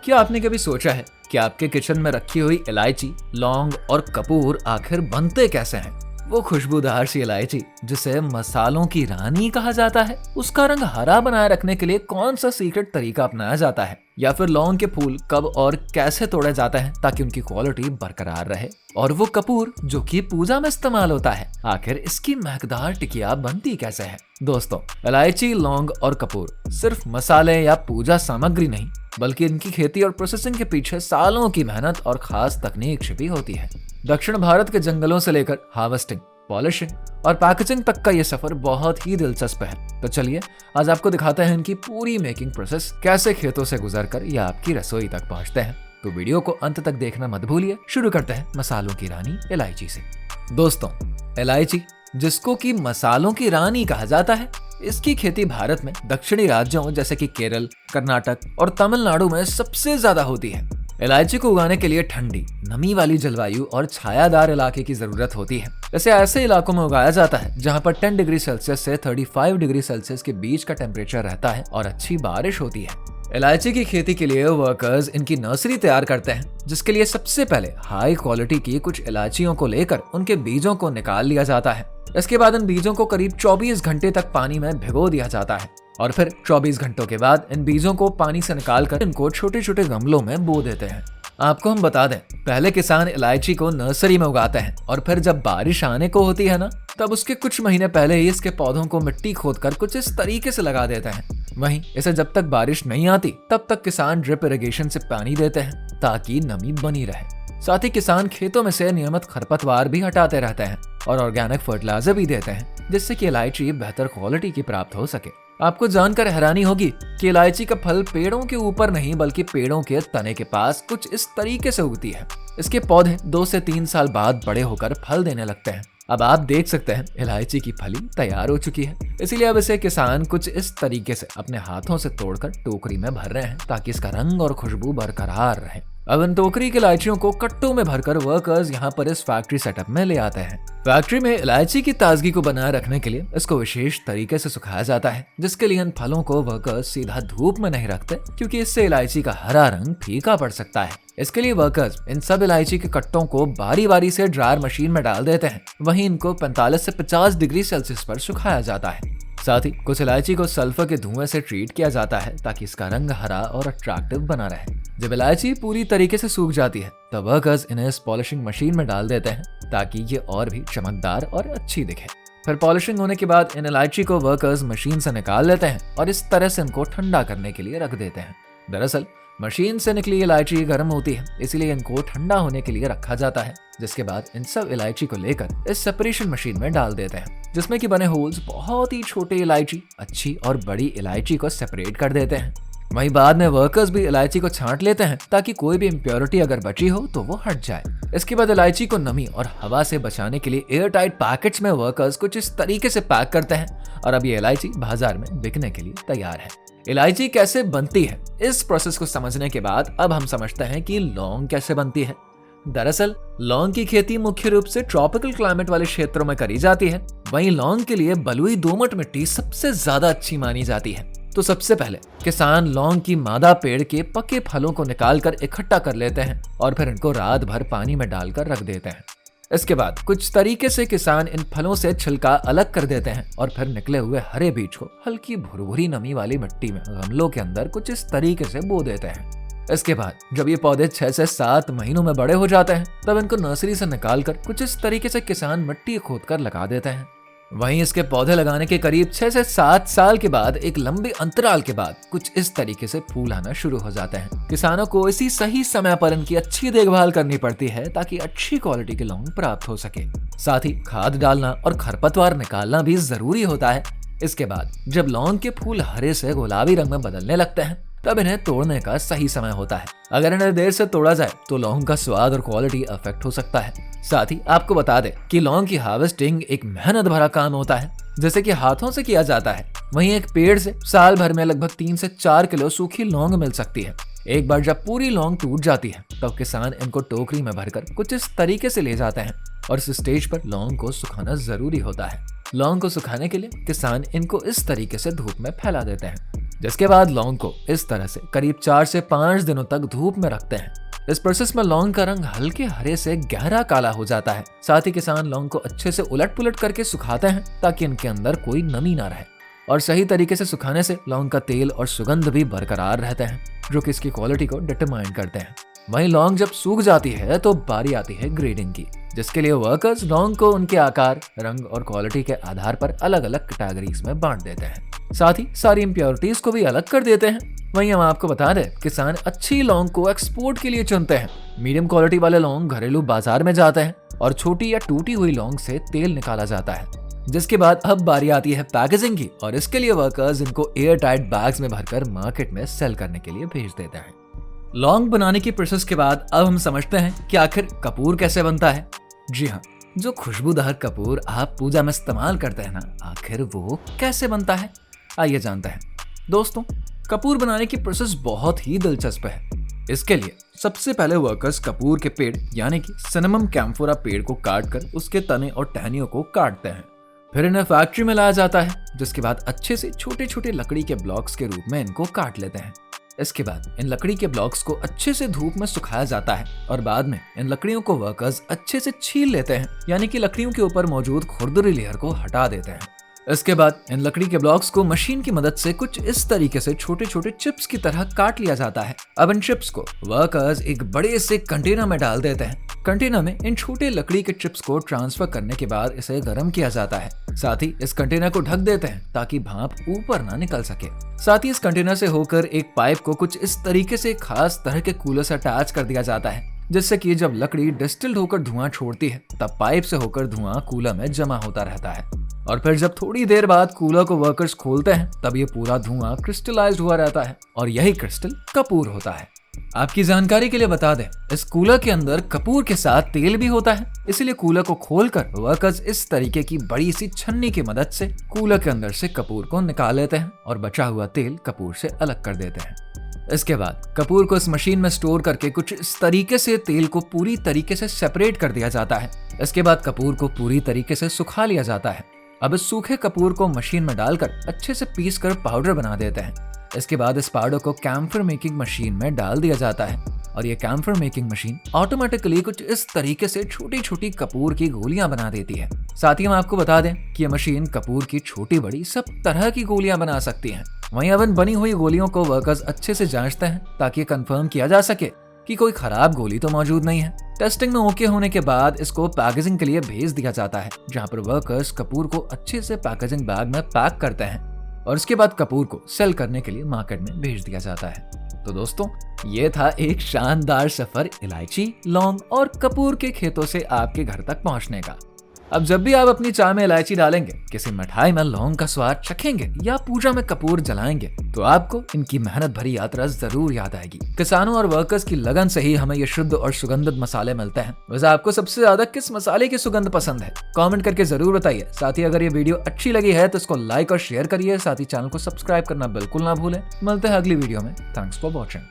क्या आपने कभी सोचा है कि आपके किचन में रखी हुई इलायची, लौंग और कपूर आखिर बनते कैसे हैं? वो खुशबूदार सी इलायची जिसे मसालों की रानी कहा जाता है, उसका रंग हरा बनाए रखने के लिए कौन सा सीक्रेट तरीका अपनाया जाता है? या फिर लौंग के फूल कब और कैसे तोड़े जाते हैं ताकि उनकी क्वालिटी बरकरार रहे? और वो कपूर जो कि पूजा में इस्तेमाल होता है, आखिर इसकी महकदार टिकिया बनती कैसे है? दोस्तों, इलायची, लौंग और कपूर सिर्फ मसाले या पूजा सामग्री नहीं, बल्कि इनकी खेती और प्रोसेसिंग के पीछे सालों की मेहनत और खास तकनीक छिपी होती है। दक्षिण भारत के जंगलों से लेकर हार्वेस्टिंग, पॉलिशिंग और पैकेजिंग तक का ये सफर बहुत ही दिलचस्प है। तो चलिए आज आपको दिखाते हैं इनकी पूरी मेकिंग प्रोसेस कैसे खेतों से गुजरकर ये आपकी रसोई तक पहुंचते हैं। तो वीडियो को अंत तक देखना मत भूलिए। शुरू करते हैं मसालों की रानी इलायची से। दोस्तों, इलायची जिसको कि मसालों की रानी कहा जाता है, इसकी खेती भारत में दक्षिणी राज्यों जैसे कि केरल, कर्नाटक और तमिलनाडु में सबसे ज्यादा होती है। इलायची को उगाने के लिए ठंडी, नमी वाली जलवायु और छायादार इलाके की जरूरत होती है। इसे ऐसे इलाकों में उगाया जाता है जहां पर 10 डिग्री सेल्सियस से 35 डिग्री सेल्सियस के बीच का टेम्परेचर रहता है और अच्छी बारिश होती है। इलायची की खेती के लिए वर्कर्स इनकी नर्सरी तैयार करते हैं, जिसके लिए सबसे पहले हाई क्वालिटी की कुछ इलायचियों को लेकर उनके बीजों को निकाल लिया जाता है। इसके बाद इन बीजों को करीब 24 घंटे तक पानी में भिगो दिया जाता है और फिर 24 घंटों के बाद इन बीजों को पानी से निकालकर इनको छोटे छोटे गमलों में बो देते हैं। आपको हम बता दें, पहले किसान इलायची को नर्सरी में उगाते हैं और फिर जब बारिश आने को होती है ना, तब उसके कुछ महीने पहले ही इसके पौधों को मिट्टी खोदकर कुछ इस तरीके से लगा देते हैं। वहीं इसे जब तक बारिश नहीं आती तब तक किसान ड्रिप इरिगेशन से पानी देते हैं ताकि नमी बनी रहे। साथ ही किसान खेतों में से नियमित खरपतवार भी हटाते रहते हैं और ऑर्गेनिक फर्टिलाइजर भी देते हैं, जिससे कि इलायची बेहतर क्वालिटी की प्राप्त हो सके। आपको जानकर हैरानी होगी कि इलायची का फल पेड़ों के ऊपर नहीं बल्कि पेड़ों के तने के पास कुछ इस तरीके से उगती है। इसके पौधे 2 से 3 साल बाद बड़े होकर फल देने लगते हैं। अब आप देख सकते हैं इलायची की फली तैयार हो चुकी है, इसीलिए अब इसे किसान कुछ इस तरीके से अपने हाथों से तोड़कर टोकरी में भर रहे हैं ताकि इसका रंग और खुशबू बरकरार रहे। अब इन टोकरी की इलायचियों को कट्टों में भरकर वर्कर्स यहाँ पर इस फैक्ट्री सेटअप में ले आते हैं। फैक्ट्री में इलायची की ताजगी को बनाए रखने के लिए इसको विशेष तरीके से सुखाया जाता है, जिसके लिए इन फलों को वर्कर्स सीधा धूप में नहीं रखते, क्योंकि इससे इलायची का हरा रंग फीका पड़ सकता है। इसके लिए वर्कर्स इन सब इलायची के कट्टों को बारी बारी से ड्रायर मशीन में डाल देते हैं। वहीं इनको 45 से 50 डिग्री सेल्सियस पर सुखाया जाता है। साथ ही कुछ इलायची को सल्फर के धुएं से ट्रीट किया जाता है ताकि इसका रंग हरा और अट्रैक्टिव बना रहे। जब इलायची पूरी तरीके से सूख जाती है तब वर्कर्स इन्हें इस पॉलिशिंग मशीन में डाल देते हैं ताकि ये और भी चमकदार और अच्छी दिखे। फिर पॉलिशिंग होने के बाद इन इलायची को वर्कर्स मशीन से निकाल लेते हैं और इस तरह से इनको ठंडा करने के लिए रख देते हैं। दरअसल मशीन से निकली इलायची गर्म होती है, इसलिए इनको ठंडा होने के लिए रखा जाता है, जिसके बाद इन सब इलायची को लेकर इस सेपरेशन मशीन में डाल देते हैं, जिसमें कि बने होल्स बहुत ही छोटे इलायची, अच्छी और बड़ी इलायची को सेपरेट कर देते हैं। वहीं बाद में वर्कर्स भी इलायची को छांट लेते हैं ताकि कोई भी इम्प्योरिटी अगर बची हो तो वो हट जाए। इसके बाद इलायची को नमी और हवा से बचाने के लिए एयर टाइट पैकेट्स में वर्कर्स कुछ इस तरीके से पैक करते हैं और अब ये इलायची बाजार में बिकने के लिए तैयार है। इलायची कैसे बनती है, इस प्रोसेस को समझने के बाद अब हम समझते हैं कि लौंग कैसे बनती है। दरअसल लौंग की खेती मुख्य रूप से ट्रॉपिकल क्लाइमेट वाले क्षेत्रों में करी जाती है। वहीं लौंग के लिए बलुई दोमट मिट्टी सबसे ज्यादा अच्छी मानी जाती है। तो सबसे पहले किसान लौंग की मादा पेड़ के पके फलों को निकालकर इकट्ठा कर लेते हैं और फिर इनको रात भर पानी में डालकर रख देते हैं। इसके बाद कुछ तरीके से किसान इन फलों से छिलका अलग कर देते हैं और फिर निकले हुए हरे बीज को हल्की भुरभुरी नमी वाली मिट्टी में गमलों के अंदर कुछ इस तरीके से बो देते हैं। इसके बाद जब ये पौधे 6 से 7 महीनों में बड़े हो जाते हैं तब इनको नर्सरी से निकालकर कुछ इस तरीके से किसान मिट्टी खोदकर लगा देते हैं। वहीं इसके पौधे लगाने के करीब 6 से 7 साल के बाद एक लंबे अंतराल के बाद कुछ इस तरीके से फूल आना शुरू हो जाते हैं। किसानों को इसी सही समय पर इनकी अच्छी देखभाल करनी पड़ती है ताकि अच्छी क्वालिटी के लौंग प्राप्त हो सके। साथ ही खाद डालना और खरपतवार निकालना भी जरूरी होता है। इसके बाद जब लौंग के फूल हरे से गुलाबी रंग में बदलने लगते हैं तब इन्हें तोड़ने का सही समय होता है। अगर इन्हें देर से तोड़ा जाए तो लौंग का स्वाद और क्वालिटी अफेक्ट हो सकता है। साथ ही आपको बता दें कि लौंग की हार्वेस्टिंग एक मेहनत भरा काम होता है, जैसे कि हाथों से किया जाता है। वहीं एक पेड़ से साल भर में लगभग 3 से 4 किलो सूखी लौंग मिल सकती है। एक बार जब पूरी लौंग टूट जाती है तब किसान इनको टोकरी में भरकर कुछ इस तरीके से ले जाते हैं और इस स्टेज पर लौंग को सुखाना जरूरी होता है। लौंग को सुखाने के लिए किसान इनको इस तरीके से धूप में फैला देते हैं, जिसके बाद लौंग को इस तरह से करीब 4 से 5 दिनों तक धूप में रखते हैं। इस प्रोसेस में लौंग का रंग हल्के हरे से गहरा काला हो जाता है। साथ ही किसान लौंग को अच्छे से उलट पुलट करके सुखाते हैं ताकि इनके अंदर कोई नमी ना रहे। और सही तरीके से सुखाने से लौंग का तेल और सुगंध भी बरकरार रहते हैं, जो कि इसकी क्वालिटी को डिटरमाइन करते हैं। वहीं लौंग जब सूख जाती है तो बारी आती है ग्रेडिंग की, जिसके लिए वर्कर्स लौंग को उनके आकार, रंग और क्वालिटी के आधार पर अलग अलग कैटेगरीज में बांट देते हैं। साथ ही सारी इम्प्योरिटीज को भी अलग कर देते हैं। वहीं हम आपको बता दें, किसान अच्छी लौंग को एक्सपोर्ट के लिए चुनते हैं। मीडियम क्वालिटी वाले लौंग घरेलू बाजार में जाते हैं और छोटी या टूटी हुई लौंग से तेल निकाला जाता है। जिसके बाद अब बारी आती है पैकेजिंग की, और इसके लिए वर्कर्स इनको एयर टाइट बैग्स में भरकर मार्केट में सेल करने के लिए भेज देते हैं। लौंग बनाने की प्रोसेस के बाद अब हम समझते हैं कि आखिर कपूर कैसे बनता है। जी हाँ, जो खुशबूदार कपूर आप पूजा में इस्तेमाल करते हैं ना, आखिर वो कैसे बनता है, आइए जानते हैं। दोस्तों, कपूर बनाने की प्रोसेस बहुत ही दिलचस्प है। इसके लिए सबसे पहले वर्कर्स कपूर के पेड़ यानी कि सिनेमम कैम्फोरा पेड़ को काट कर उसके तने और टहनियों को काटते हैं। फिर इन्हें फैक्ट्री में लाया जाता है, जिसके बाद अच्छे से छोटे छोटे लकड़ी के ब्लॉक्स के रूप में इनको काट लेते हैं। इसके बाद इन लकड़ी के ब्लॉक्स को अच्छे से धूप में सुखाया जाता है और बाद में इन लकड़ियों को वर्कर्स अच्छे से छील लेते हैं, यानी कि लकड़ियों के ऊपर मौजूद खुरदरी लेयर को हटा देते हैं। इसके बाद इन लकड़ी के ब्लॉक्स को मशीन की मदद से कुछ इस तरीके से छोटे छोटे चिप्स की तरह काट लिया जाता है। अब इन चिप्स को वर्कर्स एक बड़े से कंटेनर में डाल देते हैं। कंटेनर में इन छोटे लकड़ी के चिप्स को ट्रांसफर करने के बाद इसे गर्म किया जाता है। साथ ही इस कंटेनर को ढक देते हैं ताकि भाप ऊपर ना निकल सके। साथ ही इस कंटेनर से होकर एक पाइप को कुछ इस तरीके से खास तरह के कूलर से अटैच कर दिया जाता है, जिससे कि जब लकड़ी डिस्टिल्ड होकर धुआं छोड़ती है तब पाइप से होकर धुआं कूलर में जमा होता रहता है। और फिर जब थोड़ी देर बाद कूलर को वर्कर्स खोलते हैं तब ये पूरा धुआं क्रिस्टलाइज्ड हुआ रहता है और यही क्रिस्टल कपूर होता है। आपकी जानकारी के लिए बता दें, इस कूलर के अंदर कपूर के साथ तेल भी होता है, इसलिए कूलर को खोलकर वर्कर्स इस तरीके की बड़ी सी छन्नी की मदद से कूलर के अंदर से कपूर को निकाल लेते हैं और बचा हुआ तेल कपूर से अलग कर देते हैं। इसके बाद कपूर को इस मशीन में स्टोर करके कुछ इस तरीके से तेल को पूरी तरीके से सेपरेट कर दिया जाता है। इसके बाद कपूर को पूरी तरीके से सुखा लिया जाता है। अब इस सूखे कपूर को मशीन में डालकर अच्छे से पीस कर पाउडर बना देते हैं। इसके बाद इस पाउडर को कैम्फर मेकिंग मशीन में डाल दिया जाता है और ये कैम्फर मेकिंग मशीन ऑटोमेटिकली कुछ इस तरीके से छोटी छोटी कपूर की गोलियां बना देती है। साथ ही हम आपको बता दें कि ये मशीन कपूर की छोटी बड़ी सब तरह की गोलियां बना सकती है। वहीं अब बनी हुई गोलियों को वर्कर्स अच्छे से जांचते हैं ताकि कंफर्म किया जा सके कि कोई खराब गोली तो मौजूद नहीं है। टेस्टिंग में ओके होने के बाद इसको पैकेजिंग के लिए भेज दिया जाता है, जहां पर वर्कर्स कपूर को अच्छे से पैकेजिंग बैग में पैक करते हैं और उसके बाद कपूर को सेल करने के लिए मार्केट में भेज दिया जाता है। तो दोस्तों, ये था एक शानदार सफर इलायची, लौंग और कपूर के खेतों से आपके घर तक पहुंचने का। अब जब भी आप अपनी चाय में इलायची डालेंगे, किसी मिठाई में लौंग का स्वाद चखेंगे या पूजा में कपूर जलाएंगे, तो आपको इनकी मेहनत भरी यात्रा जरूर याद आएगी। किसानों और वर्कर्स की लगन से ही हमें ये शुद्ध और सुगंधित मसाले मिलते हैं। वैसे आपको सबसे ज्यादा किस मसाले की सुगंध पसंद है, कमेंट करके जरूर बताइए। साथ ही अगर ये वीडियो अच्छी लगी है तो इसको लाइक और शेयर करिए। साथ ही चैनल को सब्सक्राइब करना बिल्कुल ना भूलें। मिलते हैं अगली वीडियो में। Thanks for watching.